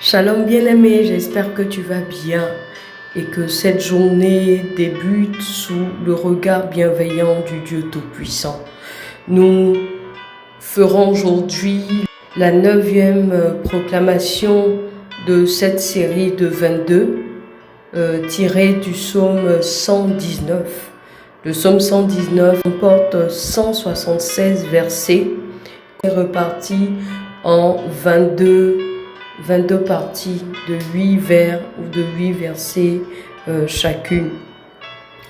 Shalom bien-aimé, j'espère que tu vas bien et que cette journée débute sous le regard bienveillant du Dieu Tout-Puissant. Nous ferons aujourd'hui la 9e proclamation de cette série de 22 tirée du psaume 119. Le psaume 119 comporte 176 versets repartis en 22 parties de 8 vers ou de 8 versets chacune.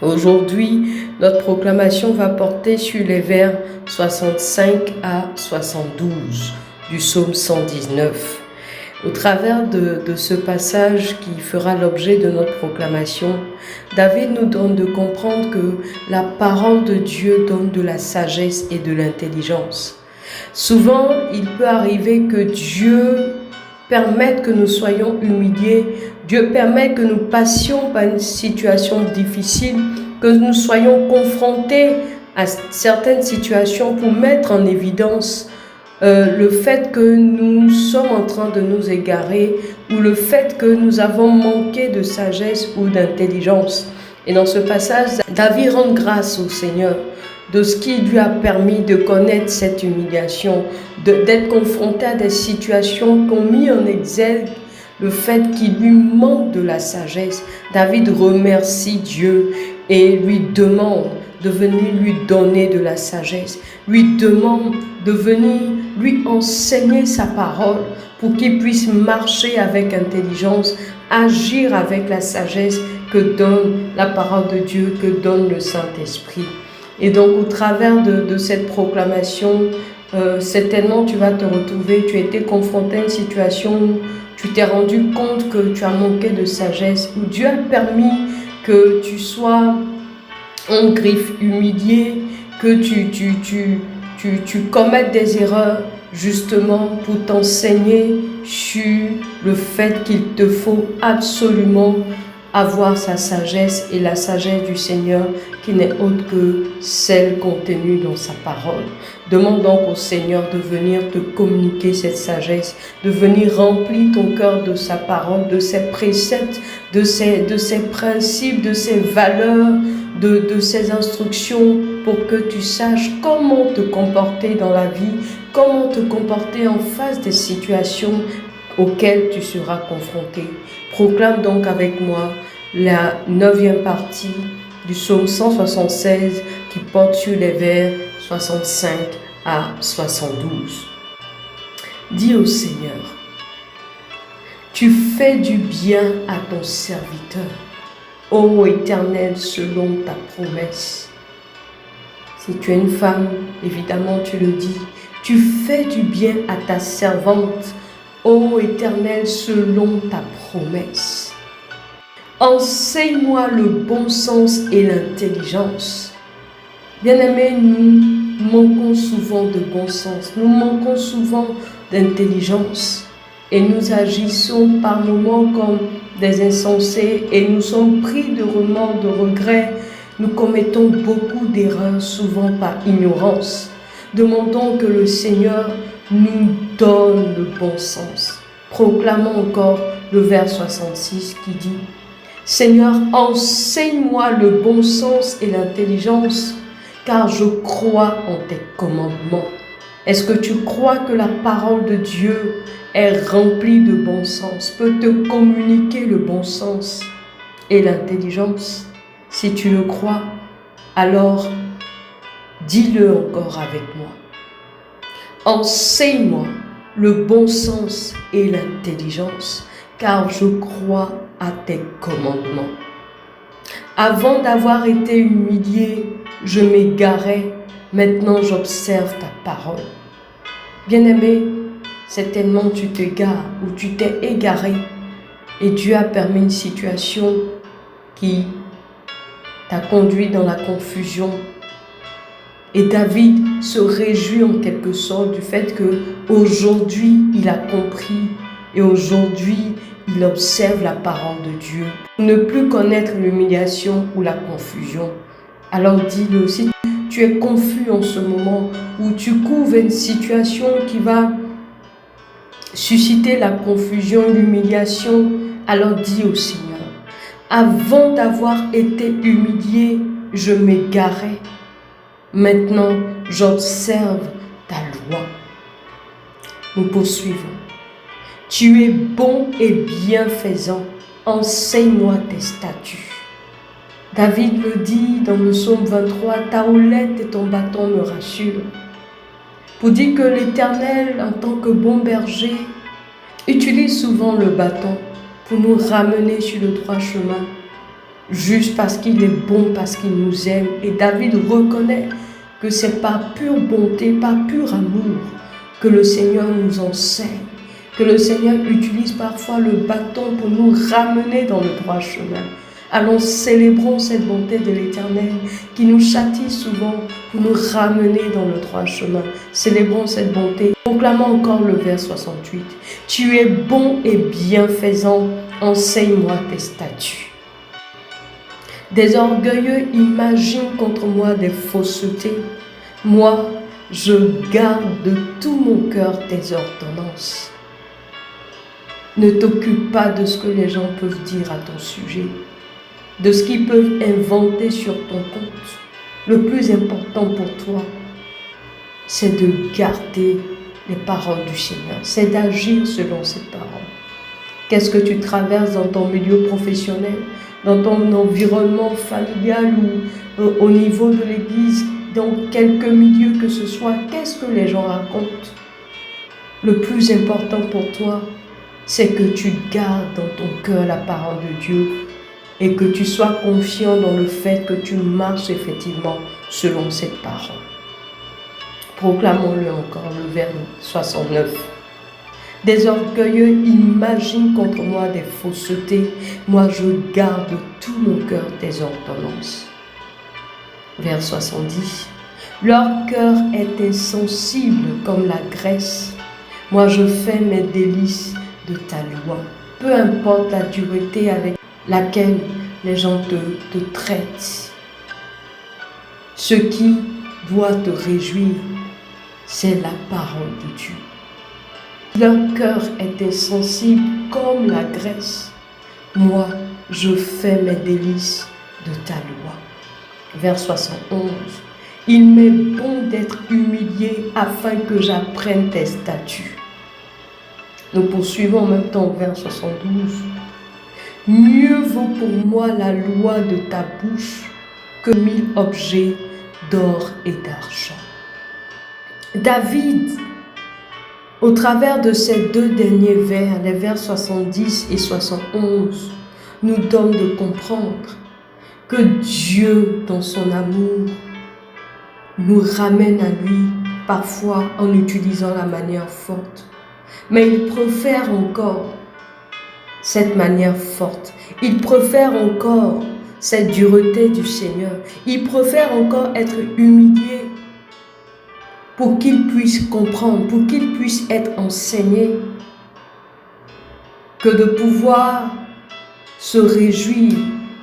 Aujourd'hui, notre proclamation va porter sur les vers 65 à 72 du psaume 119. Au travers de ce passage qui fera l'objet de notre proclamation, David nous donne de comprendre que la parole de Dieu donne de la sagesse et de l'intelligence. Souvent, il peut arriver que Dieu permette que nous soyons humiliés, Dieu permet que nous passions par une situation difficile, que nous soyons confrontés à certaines situations pour mettre en évidence le fait que nous sommes en train de nous égarer ou le fait que nous avons manqué de sagesse ou d'intelligence. Et dans ce passage, David rend grâce au Seigneur de ce qui lui a permis de connaître cette humiliation, d'être confronté à des situations qui ont mis en exergue le fait qu'il lui manque de la sagesse. David remercie Dieu et lui demande de venir lui donner de la sagesse, lui demande de venir lui enseigner sa parole pour qu'il puisse marcher avec intelligence, agir avec la sagesse que donne la parole de Dieu, que donne le Saint-Esprit. Et donc, au travers de cette proclamation, certainement tu vas te retrouver, tu as été confronté à une situation où tu t'es rendu compte que tu as manqué de sagesse, où Dieu a permis que tu sois en griffe, humilié, que tu commettes des erreurs justement pour t'enseigner sur le fait qu'il te faut absolument avoir sa sagesse et la sagesse du Seigneur qui n'est autre que celle contenue dans sa parole. Demande donc au Seigneur de venir te communiquer cette sagesse, de venir remplir ton cœur de sa parole, de ses préceptes, de ses principes, de ses valeurs, de ses instructions pour que tu saches comment te comporter dans la vie, comment te comporter en face des situations auxquelles tu seras confronté. Proclame donc avec moi la 9e partie du psaume 176 qui porte sur les vers 65 à 72. Dis au Seigneur, tu fais du bien à ton serviteur, ô Éternel, selon ta promesse. Si tu es une femme, évidemment tu le dis, tu fais du bien à ta servante, ô Éternel, selon ta promesse. Enseigne-moi le bon sens et l'intelligence. Bien-aimés, nous manquons souvent de bon sens, nous manquons souvent d'intelligence et nous agissons par moments comme des insensés et nous sommes pris de remords, de regrets. Nous commettons beaucoup d'erreurs, souvent par ignorance. Demandons que le Seigneur nous donne le bon sens. Proclamons encore le vers 66 qui dit « Seigneur, enseigne-moi le bon sens et l'intelligence, car je crois en tes commandements. » Est-ce que tu crois que la parole de Dieu est remplie de bon sens, peut te communiquer le bon sens et l'intelligence? Si tu le crois, alors dis-le encore avec moi. Enseigne-moi le bon sens et l'intelligence, car je crois à tes commandements. Avant d'avoir été humilié, je m'égarais, maintenant j'observe ta parole. Bien-aimé, certainement tu t'égares ou tu t'es égaré et Dieu a permis une situation qui t'a conduit dans la confusion. Et David se réjouit en quelque sorte du fait qu'aujourd'hui il a compris et aujourd'hui il observe la parole de Dieu. Ne plus connaître l'humiliation ou la confusion. Alors dis-le, si tu es confus en ce moment, où tu couvres une situation qui va susciter la confusion et l'humiliation, alors dis au Seigneur, avant d'avoir été humilié, je m'égarais. Maintenant, j'observe ta loi. Nous poursuivons. Tu es bon et bienfaisant. Enseigne-moi tes statuts. David le dit dans le psaume 23, ta houlette et ton bâton me rassurent. Pour dire que l'Éternel, en tant que bon berger, utilise souvent le bâton pour nous ramener sur le droit chemin, juste parce qu'il est bon, parce qu'il nous aime. Et David reconnaît que c'est par pure bonté, par pur amour que le Seigneur nous enseigne, que le Seigneur utilise parfois le bâton pour nous ramener dans le droit chemin. Allons, célébrons cette bonté de l'Éternel qui nous châtie souvent pour nous ramener dans le droit chemin. Célébrons cette bonté. Proclamons encore le vers 68. Tu es bon et bienfaisant, enseigne-moi tes statuts. Des orgueilleux imaginent contre moi des faussetés. Moi, je garde de tout mon cœur tes ordonnances. Ne t'occupe pas de ce que les gens peuvent dire à ton sujet, de ce qu'ils peuvent inventer sur ton compte. Le plus important pour toi, c'est de garder les paroles du Seigneur, c'est d'agir selon ces paroles. Qu'est-ce que tu traverses dans ton milieu professionnel, dans ton environnement familial ou au niveau de l'église, dans quelque milieu que ce soit, qu'est-ce que les gens racontent? Le plus important pour toi, c'est que tu gardes dans ton cœur la parole de Dieu et que tu sois confiant dans le fait que tu marches effectivement selon cette parole. Proclamons-le encore, le vers 69. Des orgueilleux imaginent contre moi des faussetés. Moi, je garde de tout mon cœur tes ordonnances. Vers 70. Leur cœur est insensible comme la graisse. Moi, je fais mes délices de ta loi. Peu importe la dureté avec laquelle les gens te traitent. Ce qui doit te réjouir, c'est la parole de Dieu. Leur cœur est insensible comme la graisse. Moi, je fais mes délices de ta loi. Vers 71. Il m'est bon d'être humilié afin que j'apprenne tes statuts. Nous poursuivons en même temps vers 72. Mieux vaut pour moi la loi de ta bouche que 1000 objets d'or et d'argent. David, au travers de ces deux derniers vers, les vers 70 et 71, nous donne de comprendre que Dieu, dans son amour, nous ramène à lui, parfois en utilisant la manière forte. Mais il préfère encore cette manière forte. Il préfère encore cette dureté du Seigneur. Il préfère encore être humilié pour qu'il puisse comprendre, pour qu'il puisse être enseigné, que de pouvoir se réjouir,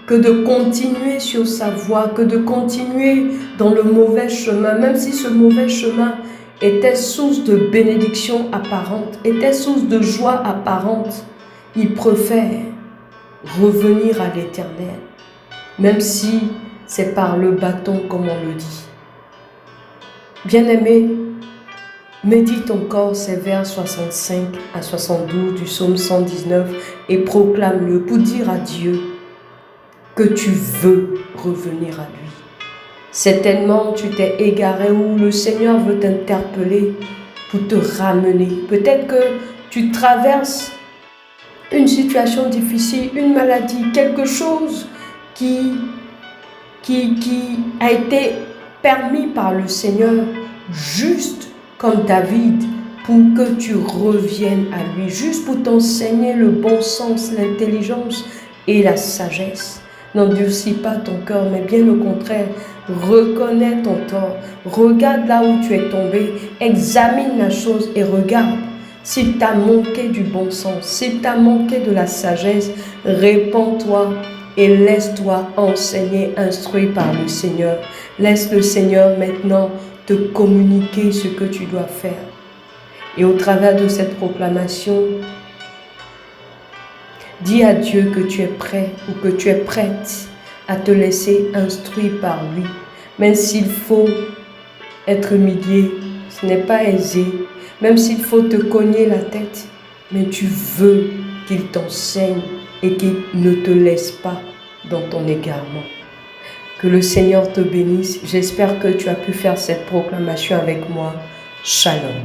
que de continuer sur sa voie, que de continuer dans le mauvais chemin, même si ce mauvais chemin était source de bénédiction apparente, était source de joie apparente. Il préfère revenir à l'Éternel, même si c'est par le bâton comme on le dit. Bien-aimé, médite encore ces vers 65 à 72 du psaume 119 et proclame-le pour dire à Dieu que tu veux revenir à lui. Certainement, tu t'es égaré ou le Seigneur veut t'interpeller pour te ramener. Peut-être que tu traverses une situation difficile, une maladie, quelque chose qui a été permis par le Seigneur, juste comme David, pour que tu reviennes à lui, juste pour t'enseigner le bon sens, l'intelligence et la sagesse. N'endurcis pas ton cœur, mais bien au contraire, reconnais ton tort, regarde là où tu es tombé, examine la chose et regarde. S'il t'a manqué du bon sens, s'il t'a manqué de la sagesse, répands-toi et laisse-toi enseigner, instruire par le Seigneur. Laisse le Seigneur maintenant te communiquer ce que tu dois faire. Et au travers de cette proclamation, dis à Dieu que tu es prêt ou que tu es prête à te laisser instruire par lui. Même s'il faut être humilié, ce n'est pas aisé. Même s'il faut te cogner la tête, mais tu veux qu'il t'enseigne et qu'il ne te laisse pas dans ton égarement. Que le Seigneur te bénisse. J'espère que tu as pu faire cette proclamation avec moi. Shalom.